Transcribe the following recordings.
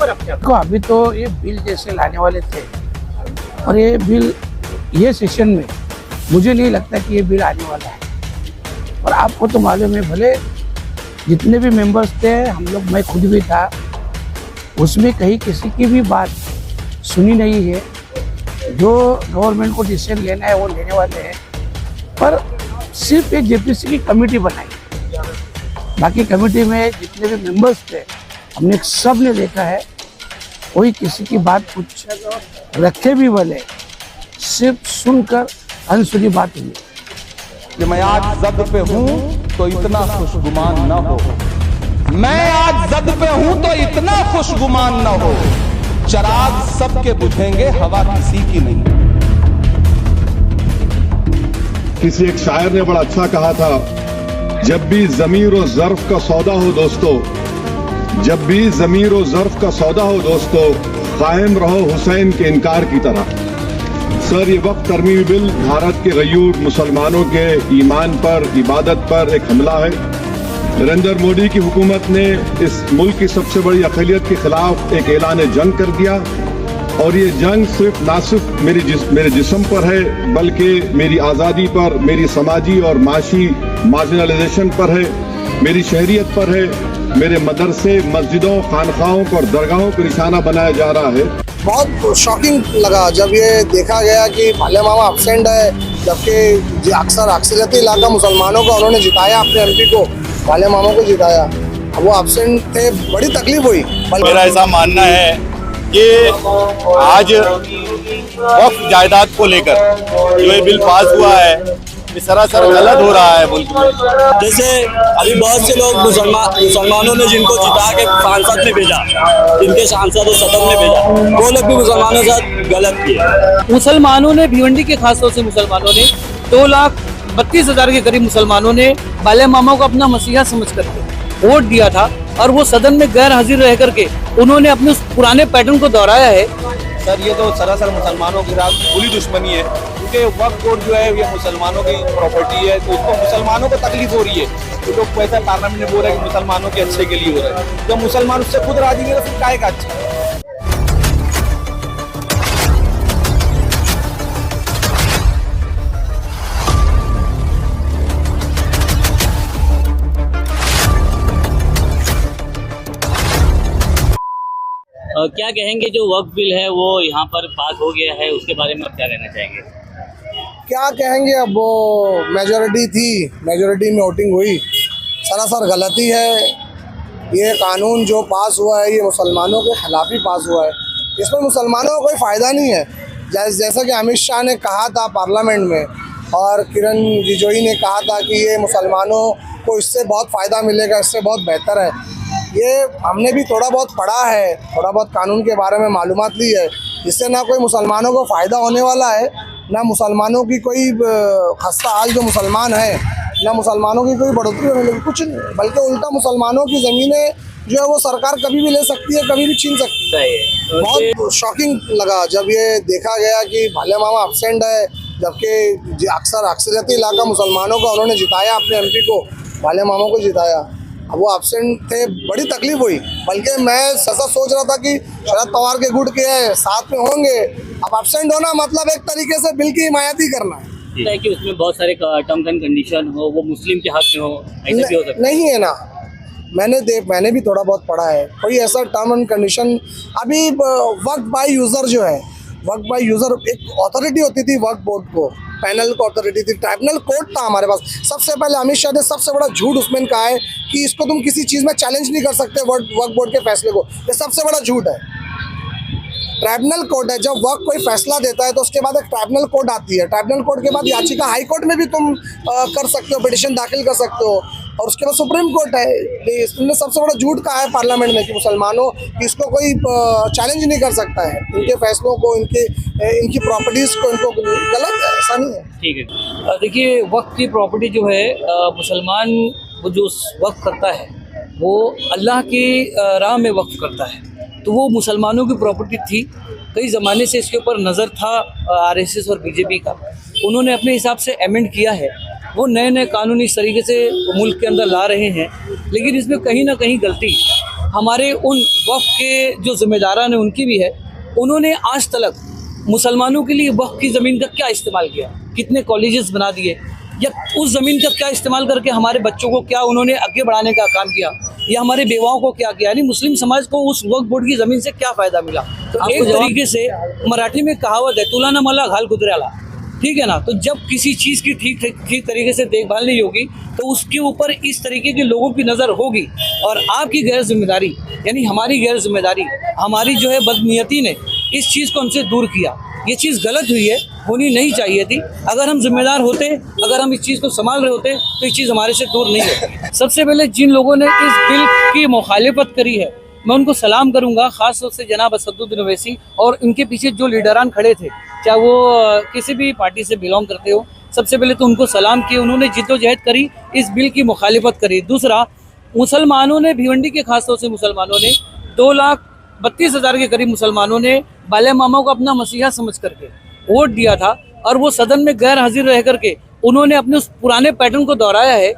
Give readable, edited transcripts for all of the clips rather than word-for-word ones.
पर आप क्या को अभी तो ये बिल जैसे लाने वाले थे और ये बिल ये सेशन में मुझे नहीं लगता कि ये बिल आने वाला है। और आपको तो मालूम है, भले जितने भी मेंबर्स थे हम लोग, मैं खुद भी था, उसमें कहीं किसी की भी बात सुनी नहीं है। जो गवर्नमेंट को डिसीजन लेना है वो लेने वाले हैं, पर सिर्फ एक जेपीसी की कमेटी बनाई। बाकी कमेटी में जितने भी मेंबर्स थे हमने सब ने देखा है, कोई किसी की बात कुछ रखे भी वाले सिर्फ सुनकर अनसुनी बात हुई। कि मैं आज जद पे हूँ तो इतना खुशगुमान न हो, मैं आज जद पे हूँ तो इतना खुशगुमान न हो, चराग सबके बुझेंगे हवा किसी की नहीं। किसी एक शायर ने बड़ा अच्छा कहा था, जब भी ज़मीर और ज़र्फ का सौदा हो दोस्तों, जब भी ज़मीर और ज़र्फ का सौदा हो दोस्तों, कायम रहो हुसैन के इनकार की तरह। सर, ये वक्त तरमीमी बिल भारत के गयूर मुसलमानों के ईमान पर, इबादत पर एक हमला है। नरेंद्र मोदी की हुकूमत ने इस मुल्क की सबसे बड़ी अक़लियत के खिलाफ एक ऐलान जंग कर दिया, और ये जंग ना सिर्फ मेरे जिस्म पर है, बल्कि मेरी आज़ादी पर, मेरी समाजी और माशी मार्जिनलाइजेशन पर है, मेरी शहरियत पर है, मेरे मदरसे, मस्जिदों, खानखाहों और दरगाहों को निशाना बनाया जा रहा है। बहुत शॉकिंग लगा जब ये देखा गया कि भाले मामा एब्सेंट है, जबकि अक्सर अक्सरियती इलाका मुसलमानों को उन्होंने जिताया, अपने एमपी को, भाले मामा को जिताया। अब वो एब्सेंट थे, बड़ी तकलीफ हुई। मेरा ऐसा मानना है कि आज वक्फ जायदाद को लेकर जो ये बिल पास हुआ है, ये सरासर गलत हो रहा है मुल्क में। जैसे अभी बहुत से लोग मुसलमानों ने जिनको जिता के सांसद में भेजा, जिनके सांसद और सदन में भेजा, वो लोग भी मुसलमानों के साथ गलत किए। मुसलमानों ने, भिवंडी के खासतौर से मुसलमानों ने 2,32,000 के करीब मुसलमानों ने बाले मामा को अपना मसीहा समझ करके वोट दिया था, और वो सदन में गैर हाजिर रह करके उन्होंने अपने उस पुराने पैटर्न को दोहराया है। सर, ये तो सरासर मुसलमानों के साथ खुली दुश्मनी है, क्योंकि वक्फ बोर्ड जो है ये मुसलमानों की प्रॉपर्टी है, तो उसको मुसलमानों को तकलीफ हो रही है। तो लोग वैसे पार्लियामेंट में बोल रहे हैं कि मुसलमानों के अच्छे के लिए हो रहा है। जब मुसलमान उससे खुद राजी नहीं है तो फिर काहे का अच्छा। क्या कहेंगे, जो वक्फ बिल है वो यहाँ पर पास हो गया है, उसके बारे में आप क्या कहना चाहेंगे? क्या कहेंगे, अब वो मेजॉरिटी थी, मेजॉरिटी में वोटिंग हुई, सरासर गलती है। ये कानून जो पास हुआ है ये मुसलमानों के खिलाफ ही पास हुआ है, इसमें मुसलमानों को कोई फ़ायदा नहीं है। जैसा कि अमित शाह ने कहा था पार्लियामेंट में, और किरण रिजिजू ने कहा था कि ये मुसलमानों को इससे बहुत फ़ायदा मिलेगा, इससे बहुत बेहतर है। ये हमने भी थोड़ा बहुत पढ़ा है, थोड़ा बहुत कानून के बारे में मालूमात ली है। इससे ना कोई मुसलमानों को फ़ायदा होने वाला है, ना मुसलमानों की कोई खस्ता हाल जो मुसलमान है, ना मुसलमानों की कोई बढ़ोतरी होने लगी, कुछ नहीं, बल्कि उल्टा मुसलमानों की ज़मीनें जो है वो सरकार कभी भी ले सकती है, कभी भी छीन सकती है। बहुत शॉकिंग लगा जब ये देखा गया कि भाले मामा एब्सेंट है, जबकि अक्सर अक्सरियती इलाका मुसलमानों को उन्होंने जिताया, अपने एमपी को, भाले मामा को जिताया। अब वो एब्सेंट थे, बड़ी तकलीफ हुई। बल्कि मैं ऐसा सोच रहा था कि शरद पवार के गुट के साथ में होंगे, अब एब्सेंट होना मतलब एक तरीके से बिल की हिमायत ही करना है कि उसमें बहुत सारे टर्म्स एंड कंडीशन हो, वो मुस्लिम के हक में हो, ऐसा भी हो सकता नहीं है ना। मैंने भी थोड़ा बहुत पढ़ा है, कोई ऐसा टर्म एंड कंडीशन अभी वक्फ बाय यूज़र जो है, वक्फ बाय यूज़र एक अथॉरिटी होती थी वक्फ बोर्ड को, पैनल को अथॉरिटी थी, ट्राइब्यूनल कोर्ट था हमारे पास। सबसे पहले अमित शाह ने सबसे बड़ा झूठ उसमें कहा है कि इसको तुम किसी चीज़ में चैलेंज नहीं कर सकते, वक्फ बोर्ड के फैसले को, ये सबसे बड़ा झूठ है। ट्राइब्यूनल कोर्ट है, जब वक्फ कोई फैसला देता है तो उसके बाद एक ट्राइब्यूनल कोर्ट आती है, ट्राइब्यूनल कोर्ट के बाद याचिका हाई कोर्ट में भी तुम कर सकते हो, पिटिशन दाखिल कर सकते हो, और उसके बाद सुप्रीम कोर्ट है। इसने सबसे बड़ा झूठ कहा है पार्लियामेंट में कि मुसलमानों की इसको कोई चैलेंज नहीं कर सकता है, इनके फैसलों को, इनकी प्रॉपर्टीज़ को, इनको गलत है, ऐसा नहीं है। ठीक है, देखिए वक्फ की प्रॉपर्टी जो है, मुसलमान वो जो वक्फ करता है वो अल्लाह की राह में वक्फ करता है, तो वो मुसलमानों की प्रॉपर्टी थी। कई ज़माने से इसके ऊपर नज़र था आरएसएस और बीजेपी का, उन्होंने अपने हिसाब से अमेंड किया है, वो नए नए कानून इस तरीके से मुल्क के अंदर ला रहे हैं, लेकिन इसमें कहीं ना कहीं गलती हमारे उन वक्फ के जो जिम्मेदारान हैं उनकी भी है। उन्होंने आज तक मुसलमानों के लिए वक्फ की ज़मीन का क्या इस्तेमाल किया, कितने कॉलेजेस बना दिए, या उस ज़मीन का क्या इस्तेमाल करके हमारे बच्चों को क्या उन्होंने आगे बढ़ाने का काम किया, या हमारे बेवाओं को क्या किया, यानी मुस्लिम समाज को उस वक्फ बोर्ड की ज़मीन से क्या फ़ायदा मिला। तो एक तरीके से मराठी में कहावत है, तुला ना मला घाल कुतऱ्याला, ठीक है ना। तो जब किसी चीज़ की ठीक तरीके से देखभाल नहीं होगी तो उसके ऊपर इस तरीके के लोगों की नज़र होगी, और आपकी गैर जिम्मेदारी यानी हमारी गैर जिम्मेदारी, हमारी जो है बदनीयती ने इस चीज़ को हमसे दूर किया। ये चीज़ गलत हुई है, होनी नहीं चाहिए थी। अगर हम जिम्मेदार होते, अगर हम इस चीज़ को संभाल रहे होते तो ये चीज़ हमारे से दूर नहीं होती। सबसे पहले जिन लोगों ने इस बिल की मुखालिफत करी है मैं उनको सलाम करूंगा, ख़ास तौर से जनाब असदुद्दीन ओवैसी और इनके पीछे जो लीडरान खड़े थे, चाहे वो किसी भी पार्टी से बिलोंग करते हो। सबसे पहले तो उनको सलाम किए, उन्होंने जिद्दोजहद करी, इस बिल की मुखालिफत करी। दूसरा, मुसलमानों ने, भिवंडी के खास तौर से मुसलमानों ने 2,32,000 के करीब मुसलमानों ने बाले मामा को अपना मसीहा समझ करके वोट दिया था, और वो सदन में गैर हाजिर रह करके उन्होंने अपने उस पुराने पैटर्न को दोहराया है।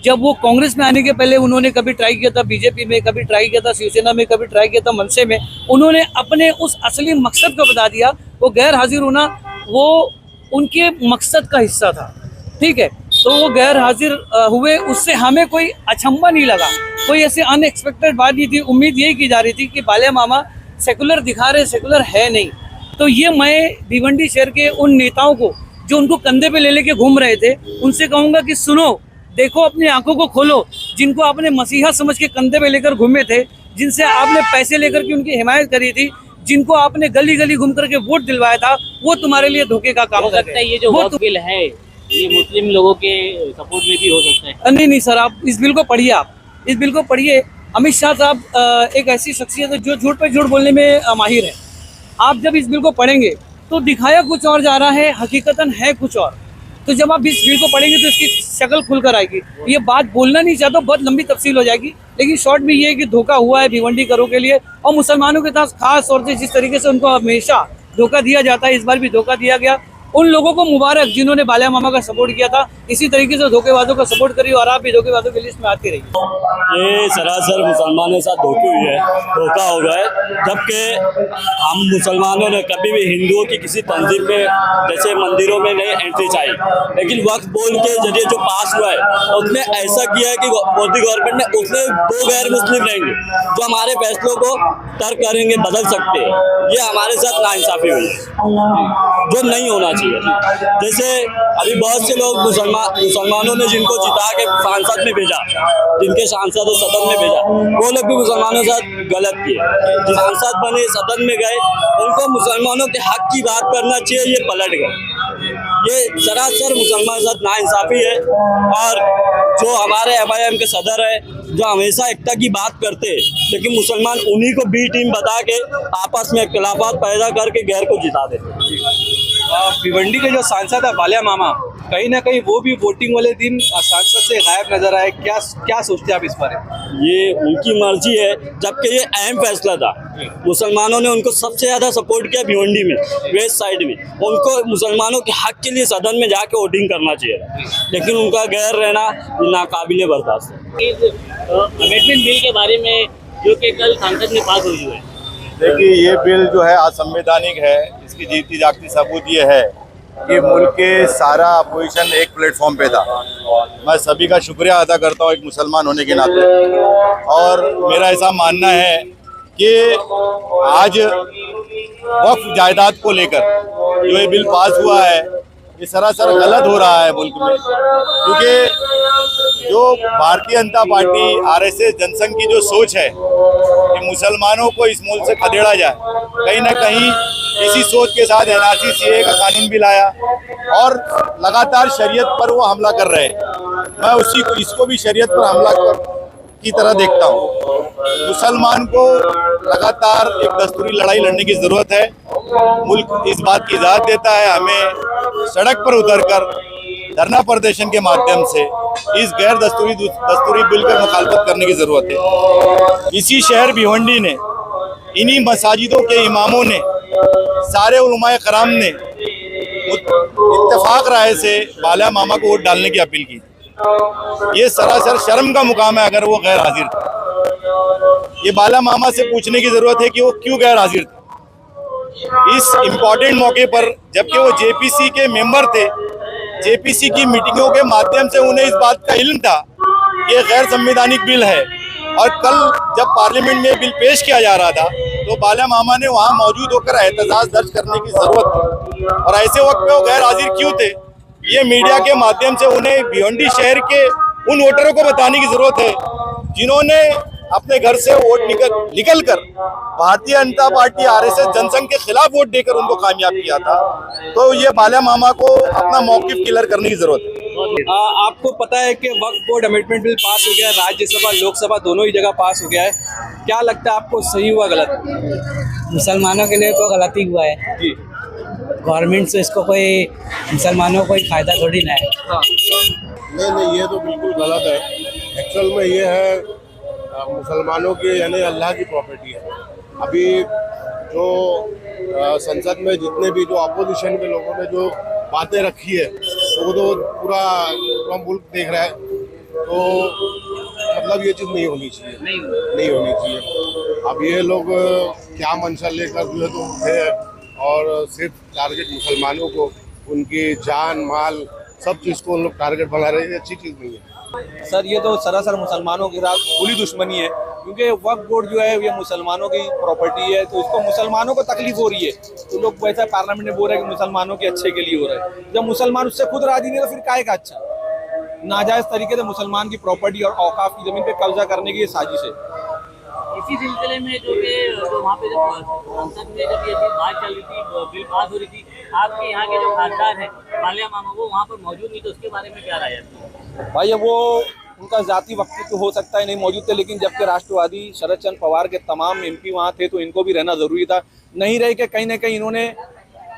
जब वो कांग्रेस में आने के पहले उन्होंने कभी ट्राई किया था बीजेपी में, कभी ट्राई किया था शिवसेना में, कभी ट्राई किया था मनसे में, उन्होंने अपने उस असली मकसद को बता दिया। वो गैर हाजिर होना वो उनके मकसद का हिस्सा था, ठीक है। तो वो गैर हाजिर हुए, उससे हमें कोई अचंभा नहीं लगा, कोई ऐसी अनएक्सपेक्टेड बात नहीं थी। उम्मीद यही की जा रही थी कि बाले मामा सेकुलर दिखा रहे, सेकुलर है नहीं। तो ये मैं भिवंडी शहर के उन नेताओं को जो उनको कंधे पे ले लेके घूम रहे थे उनसे कहूँगा कि सुनो, देखो, अपनी आंखों को खोलो। जिनको आपने मसीहा समझ के कंधे पे लेकर घूमे थे, जिनसे आपने पैसे लेकर के उनकी हिमायत करी थी, जिनको आपने गली गली घूम करके वोट दिलवाया था, वो तुम्हारे लिए धोखे का काम करते हैं। ये जो वक्फ बिल है ये मुस्लिम लोगों के सपोर्ट में भी हो सकता है। नहीं सर, आप इस बिल को पढ़िए, आप इस बिल को पढ़िए। अमित शाह साहब एक ऐसी शख्सियत है जो झूठ पे झूठ बोलने में माहिर है। आप जब इस बिल को पढ़ेंगे तो दिखाया कुछ और जा रहा है, हकीकतन है कुछ और। तो जब आप इस बिल को पढ़ेंगे तो इसकी शक्ल खुलकर आएगी। ये बात बोलना नहीं चाहता, बहुत लंबी तफसील हो जाएगी, लेकिन शॉर्ट में ये है कि धोखा हुआ है भिवंडी करों के लिए, और मुसलमानों के साथ खास तौर से जिस तरीके से उनको हमेशा धोखा दिया जाता है, इस बार भी धोखा दिया गया। उन लोगों को मुबारक जिन्होंने बालिया मामा का सपोर्ट किया था, इसी तरीके से धोखेबाजों का सपोर्ट करिए, और आप भी धोखेबाजों की लिस्ट में आती रहिए। ये सरासर मुसलमानों के साथ धोखा हुई है, धोखा हो गया है। जबकि हम मुसलमानों ने कभी भी हिंदुओं की किसी तंजीम में जैसे मंदिरों में नहीं एंट्री चाहिए, लेकिन वक्फ बोर्ड के जरिए जो पास हुआ है उसने ऐसा किया है कि मोदी गवर्नमेंट ने उसमें 2 गैर मुस्लिम रहेंगे जो हमारे फैसलों को तर्क करेंगे, बदल सकते हैं। ये हमारे साथ नाइंसाफी हुई है जो नहीं होना चाहिए। जैसे अभी बहुत से लोग मुसलमानों ने जिनको जिता के सांसद में भेजा, जिनके सांसद सदन में भेजा, वो लोग भी मुसलमानों के साथ गलत किए। जो सांसद बने, सदन में गए, उनको मुसलमानों के हक की बात करना चाहिए, ये पलट गए। ये सरासर मुसलमान के साथ नाइंसाफी है। और जो हमारे MIM के सदर है, जो हमेशा एकता की बात करते हैं, लेकिन मुसलमान उन्हीं को बी टीम बता के आपस में इख्तिलाफात पैदा करके गैर को जिता देते। भिवंडी के जो सांसद है बालिया मामा, कहीं ना कहीं वो भी वोटिंग वाले दिन सांसद से गायब नजर आए। क्या सोचते हैं आप इस बारे में? ये उनकी मर्जी है, जबकि ये अहम फैसला था। मुसलमानों ने उनको सबसे ज़्यादा सपोर्ट किया भिवंडी में, वेस्ट साइड में। उनको मुसलमानों के हक के लिए सदन में जाके वोटिंग करना चाहिए, लेकिन उनका गैर रहना नाकाबिले बर्दाश्त है। अमेंडमेंट बिल के बारे में जो कि कल संसद में पास हुई है, देखिए, ये बिल जो है असंवैधानिक है। इसकी जीती जागती सबूत ये है कि मुल्क के सारा अपोजिशन एक प्लेटफॉर्म पे था। मैं सभी का शुक्रिया अदा करता हूँ एक मुसलमान होने के नाते, और मेरा ऐसा मानना है कि आज वक्फ जायदाद को लेकर जो ये बिल पास हुआ है, ये सरासर गलत हो रहा है मुल्क में। क्योंकि जो भारतीय जनता पार्टी RSS जनसंघ की जो सोच है कि मुसलमानों को इस मुल्क से खदेड़ा जाए, कहीं ना कहीं इसी सोच के साथ NRC CAA का कानून भी लाया, और लगातार शरीयत पर वो हमला कर रहे हैं। मैं इसको भी शरीयत पर हमला की तरह देखता हूँ। मुसलमान को लगातार एक दस्तूरी लड़ाई लड़ने की ज़रूरत है। मुल्क इस बात की इजाज़त देता है, हमें सड़क पर उतरकर धरना प्रदर्शन के माध्यम से इस गैर दस्तूरी बिल पर मुखालफत करने की ज़रूरत है। इसी शहर भिवंडी ने, इन्हीं मसाजिदों के इमामों ने, सारे उलमाए कराम ने इत्तेफाक राय से बालिया मामा को वोट डालने की अपील की। ये सरासर शर्म का मुकाम है अगर वो गैर हाजिर था। ये बाला मामा से पूछने की जरूरत है कि वो क्यों गैर हाजिर थे इस इम्पोर्टेंट मौके पर, जबकि वो जेपीसी के मेंबर थे। जेपीसी की मीटिंगों के माध्यम से उन्हें इस बात का इल्म था कि ये गैर संवैधानिक बिल है, और कल जब पार्लियामेंट में बिल पेश किया जा रहा था तो बाला मामा ने वहां मौजूद होकर एहतजाज दर्ज करने की जरूरत थी। और ऐसे वक्त पे वो गैर हाजिर क्यों थे, ये मीडिया के माध्यम से उन्हें भिवंडी शहर के उन वोटरों को बताने की जरूरत है जिन्होंने अपने घर से वोट निकल कर भारतीय जनता पार्टी आरएसएस जनसंघ के खिलाफ वोट देकर उनको कामयाब किया था। तो ये बाला मामा को अपना मौकिफ क्लियर करने की जरूरत है। आपको पता है कि वक्फ बोर्ड अमेंडमेंट बिल पास हो गया, राज्यसभा लोकसभा दोनों ही जगह पास हो गया है, क्या लगता है आपको सही हुआ गलत? मुसलमानों के लिए तो गलती हुआ है जी। गवर्नमेंट से इसको कोई मुसलमानों को कोई फायदा थोड़ी ना है। नहीं, ये तो बिल्कुल गलत है। एक्चुअल में ये है मुसलमानों की यानी अल्लाह की प्रॉपर्टी है। अभी जो संसद में जितने भी जो अपोजिशन के लोगों ने जो बातें रखी है तो वो तो पूरा मुल्क देख रहा है, तो मतलब ये चीज़ नहीं होनी चाहिए, नहीं होनी चाहिए। अब ये लोग क्या मंशा लेकर जो है तो उठे और सिर्फ टारगेट मुसलमानों को, उनकी जान माल सब चीज़ को उन लोग टारगेट बना रहे हैं, अच्छी चीज़ नहीं है। सर ये तो सरासर मुसलमानों के खिलाफ खुली दुश्मनी है, क्योंकि वक्फ बोर्ड जो है ये मुसलमानों की प्रॉपर्टी है, तो इसको मुसलमानों को तकलीफ हो रही है। तो लोग वैसा पार्लियामेंट में बोल रहे हैं कि मुसलमानों के अच्छे के लिए हो रहा है। जब मुसलमान उससे खुद राजी नहीं तो फिर काहे का अच्छा? नाजायज तरीके से मुसलमान की प्रॉपर्टी और औकाफ की जमीन पे कब्जा करने की ये साजिश है। इसी सिलसिले में जो वहाँ पे जब संसद में जब ये बात चल रही थी, बिल पास हो रही थी, आपके यहाँ के जो खासदार हैं बाला मामा वो वहाँ पर मौजूद नहीं, तो उसके बारे में क्या राय है? भाई वो उनका जाती वक्तव्य हो सकता है नहीं मौजूद थे, लेकिन जबकि राष्ट्रवादी शरद चंद्र पवार के तमाम एमपी वहाँ थे तो इनको भी रहना जरूरी था। नहीं रह के कहीं ना कहीं इन्होंने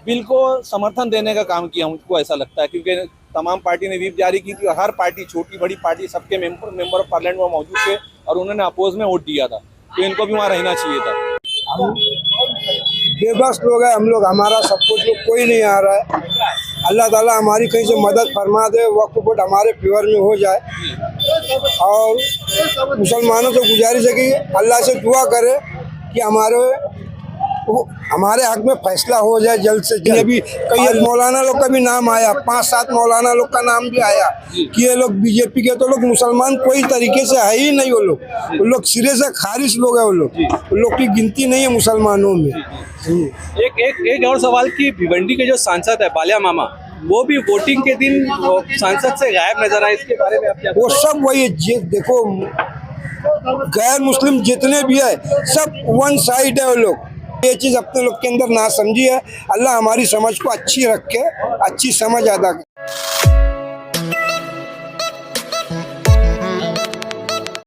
बिल को समर्थन देने का काम किया, मुझको ऐसा लगता है, क्योंकि तमाम पार्टी ने व्हिप जारी की थी, हर पार्टी छोटी बड़ी पार्टी सबके मेंबर ऑफ पार्लियामेंट में मौजूद थे और उन्होंने अपोज में वोट दिया था, तो इनको भी वहाँ रहना चाहिए था। बेबस लोग हैं हम लोग, हमारा सब कुछ लोग कोई नहीं आ रहा है। अल्लाह ताला हमारी कहीं से मदद फरमा दे, वक्फ बोर्ड हमारे फेवर में हो जाए, और मुसलमानों से गुजारिश है कि अल्लाह से दुआ करे कि हमारे हक में फैसला हो जाए जल्द से जल्द। अभी कई मौलाना लोग का भी नाम आया, 5-7 मौलाना लोग का नाम भी आया कि ये लोग बीजेपी के, तो लोग मुसलमान कोई तरीके से है ही नहीं। वो लोग सिरे से खारिज लोग हैं, वो लोग की गिनती नहीं है मुसलमानों में। एक और सवाल कि भिवंडी के जो सांसद है बाला मामा, वो भी वोटिंग के दिन सांसद से गायब नजर आए, इसके बारे में आप क्या? वो सब वही देखो, गैर मुस्लिम जितने भी है सब वन साइड है। वो लोग ये चीज़ अपने लोग के अंदर ना समझी है। अल्लाह हमारी समझ को अच्छी रखे, अच्छी समझ अदा करे।